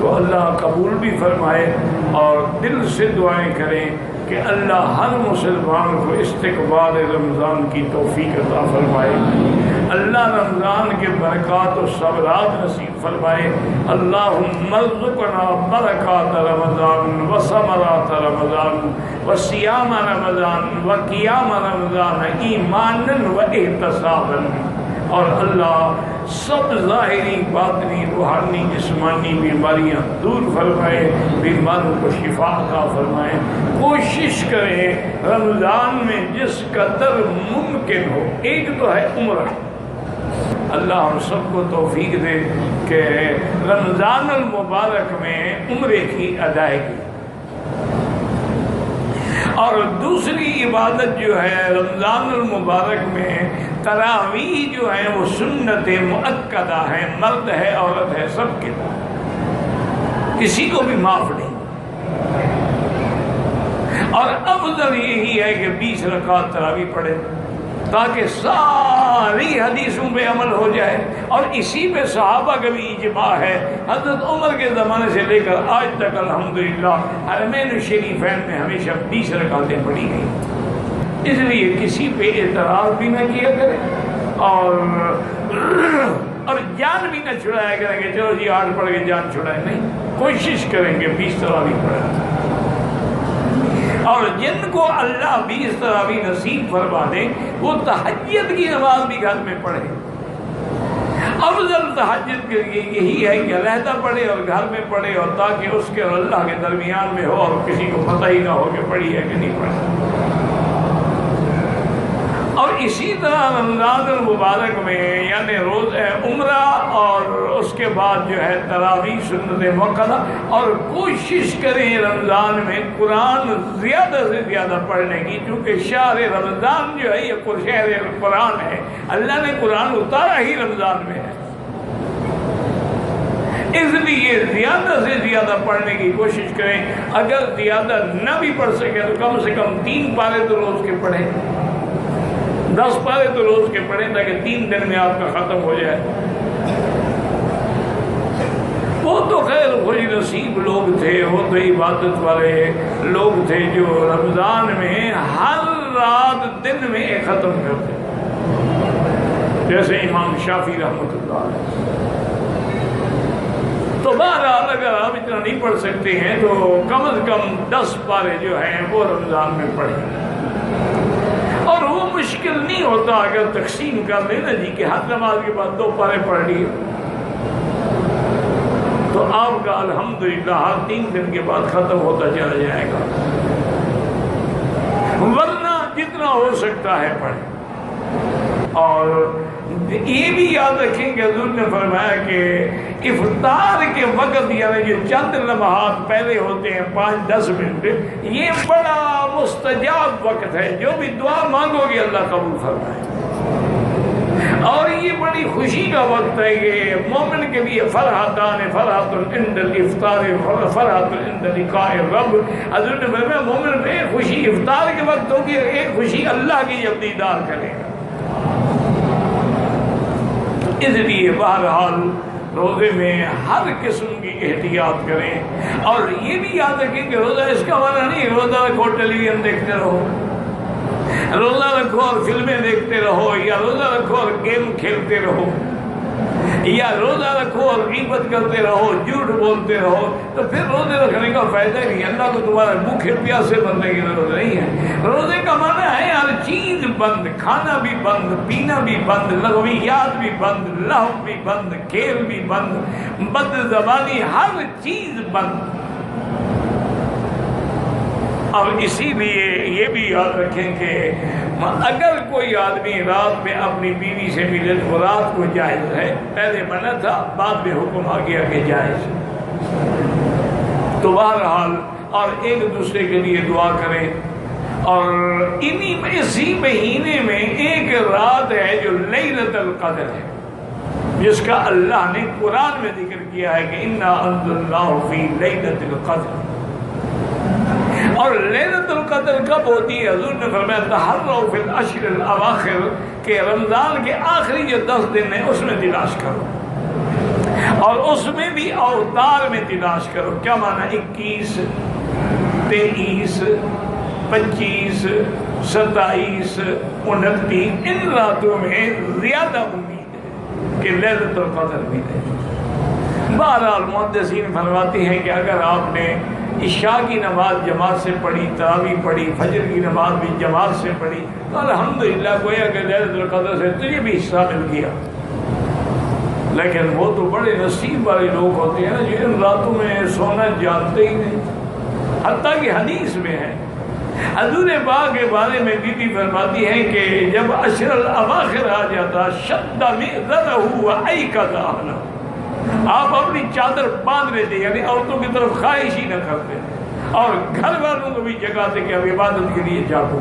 کو اللہ قبول بھی فرمائے، اور دل سے دعائیں کریں کہ اللہ ہر مسلمان کو استقبال رمضان کی توفیق عطا فرمائے، اللہ رمضان کے برکات و ثمرات نصیب فرمائے۔ اللہم ارزقنا برکات رمضان و ثمرات رمضان و صیام رمضان و قیام رمضان ایمانا و احتسابا، اور اللہ سب ظاہری باطنی روحانی جسمانی بیماریاں دور فرمائے، بیماروں کو شفا عطا فرمائے۔ کوشش کریں رمضان میں جس قدر ممکن ہو، ایک تو ہے عمرہ، اللہ ہم سب کو توفیق دے کہ رمضان المبارک میں عمرے کی ادائیگی، اور دوسری عبادت جو ہے رمضان المبارک میں تراویح جو ہے وہ سنت مؤکدہ ہے، مرد ہے عورت ہے سب کے، کسی کو بھی معاف نہیں، اور افضل یہی ہے کہ 20 رکعت تراویح پڑھے تاکہ ساری حدیثوں پہ عمل ہو جائے، اور اسی پہ صحابہ کا بھی اجماع ہے، حضرت عمر کے زمانے سے لے کر آج تک الحمدللہ حرمین شریفین میں ہمیشہ 20 رکعتیں پڑھی گئی۔ اس لیے کسی پہ اعتراض بھی نہ کیا کرے، اور جان بھی نہ چھڑایا کریں کہ چلو جی 8 پڑھ کے جان چھڑائے، نہیں، کوشش کریں گے 20 تراویح پڑھیں، اور جن کو اللہ 20 تراویح نصیب فرما دے وہ تہجد کی نماز بھی گھر میں پڑھے۔ افضل تہجد کے لیے یہی ہے کہ علیحدہ پڑھے اور گھر میں پڑھے، اور تاکہ اس کے اور اللہ کے درمیان میں ہو اور کسی کو پتہ ہی نہ ہو کہ پڑھی ہے کہ نہیں پڑھی۔ اور اسی طرح رمضان المبارک میں یعنی روز عمرہ اور اس کے بعد جو ہے تراویح سنت مؤکدہ، اور کوشش کریں رمضان میں قرآن زیادہ سے زیادہ پڑھنے کی، کیونکہ شہر رمضان جو ہے یہ شہر قرآن ہے، اللہ نے قرآن اتارا ہی رمضان میں ہے، اس لیے زیادہ سے زیادہ پڑھنے کی کوشش کریں۔ اگر زیادہ نہ بھی پڑھ سکے تو کم سے کم 3 پارے تو روز کے پڑھیں، 10 پارے تو روز کے پڑھیں، تاکہ 3 دن میں آپ کا ختم ہو جائے۔ وہ تو خیر خوش نصیب لوگ تھے، وہ تو عبادت والے لوگ تھے جو رمضان میں ہر رات دن میں ایک ختم کرتے، جیسے امام شافعی رحمۃ اللہ علیہ۔ تو بہرحال اگر آپ اتنا نہیں پڑھ سکتے ہیں تو کم از کم 10 پارے جو ہیں وہ رمضان میں پڑھیں، اور وہ مشکل نہیں ہوتا اگر تقسیم کر لینا جی کہ ہر نماز کے بعد 2 پارے پڑھ لیے تو آپ کا الحمدللہ ہر 3 دن کے بعد ختم ہوتا چلا جائے گا، ورنہ جتنا ہو سکتا ہے پڑھیں۔ اور یہ بھی یاد رکھیں کہ حضور نے فرمایا کہ افطار کے وقت یعنی جو چند لمحات پہلے ہوتے ہیں 5-10 منٹ، یہ بڑا مستجاب وقت ہے، جو بھی دعا مانگو گے اللہ قبول فرمائے، اور یہ بڑی خوشی کا وقت ہے کہ مومن کے لیے فرحتان، فرحت عند الافطار، فرحت عند لقاء الرب۔ حضور نے فرمایا مومن میں ایک خوشی افطار کے وقت ہوگی، ایک خوشی اللہ کی جب دیدار کرے گا۔ اس لیے بہرحال روزے میں ہر قسم کی احتیاط کریں، اور یہ بھی یاد رکھیں کہ روزہ اس کا معنی نہیں روزہ رکھو ٹیلی ویژن دیکھتے رہو، روزہ رکھو اور فلمیں دیکھتے رہو، یا روزہ رکھو اور گیم کھیلتے رہو، یا روزہ رکھو اور غیبت کرتے رہو، جھوٹ بولتے رہو، تو پھر روزے رکھنے کا فائدہ نہیں، اللہ کو تمہارا بھوکے پیاسے بننے کی ضرورت نہیں ہے۔ روزے کا معنی ہے ہر چیز بند، کھانا بھی بند، پینا بھی بند، لغویات بھی بند، لہو بھی بند، کھیل بھی بند، بد زبانی، ہر چیز بند۔ اور اسی لیے یہ بھی یاد رکھیں کہ اگر کوئی آدمی رات میں اپنی بیوی سے ملے تو رات کو جائز ہے، پہلے منع تھا، بعد میں حکم آ گیا کہ جائز۔ تو بہرحال اور ایک دوسرے کے لیے دعا کریں، اور اسی مہینے میں ایک رات ہے جو لیلۃ القدر ہے، جس کا اللہ نے قرآن میں ذکر کیا ہے کہ انا انزلناہ فی لیلۃ القدر۔ اور لیلۃ القدر کب ہوتی ہے؟ حضور نے فرمایا تحروا فی العشر الاواخر، کہ رمضان کے آخری جو 10 دن ہیں اس میں تلاش کرو۔ اور اس میں بھی اوتار میں تلاش کرو. کیا معنی؟ 21 23 25 27 29 ان راتوں میں زیادہ امید ہے کہ لیلۃ القدر بھی ہے. بہرحال محدثین فرماتے ہیں کہ اگر آپ نے عشاء کی نماز جماعت سے پڑھی، تراویح پڑھی، فجر کی نماز بھی جماعت سے پڑھی تو الحمدللہ گویا کہ لیلۃ القدر سے تجھے بھی حصہ مل گیا. لیکن وہ تو بڑے نصیب والے لوگ ہوتے ہیں نا جو ان راتوں میں سونا جانتے ہی نہیں. حتیٰ کہ حدیث میں ہے، حضور پاک کے بارے میں بی بی فرماتی ہے کہ جب عشر الاواخر آ جاتا شد مئذرہ وایقظ اہلہ، آپ اپنی چادر باندھ لیتے، یعنی عورتوں کی طرف خواہش ہی نہ کرتے اور گھر والوں کو بھی جگاتے کہ اب عبادت کے لیے جاگو.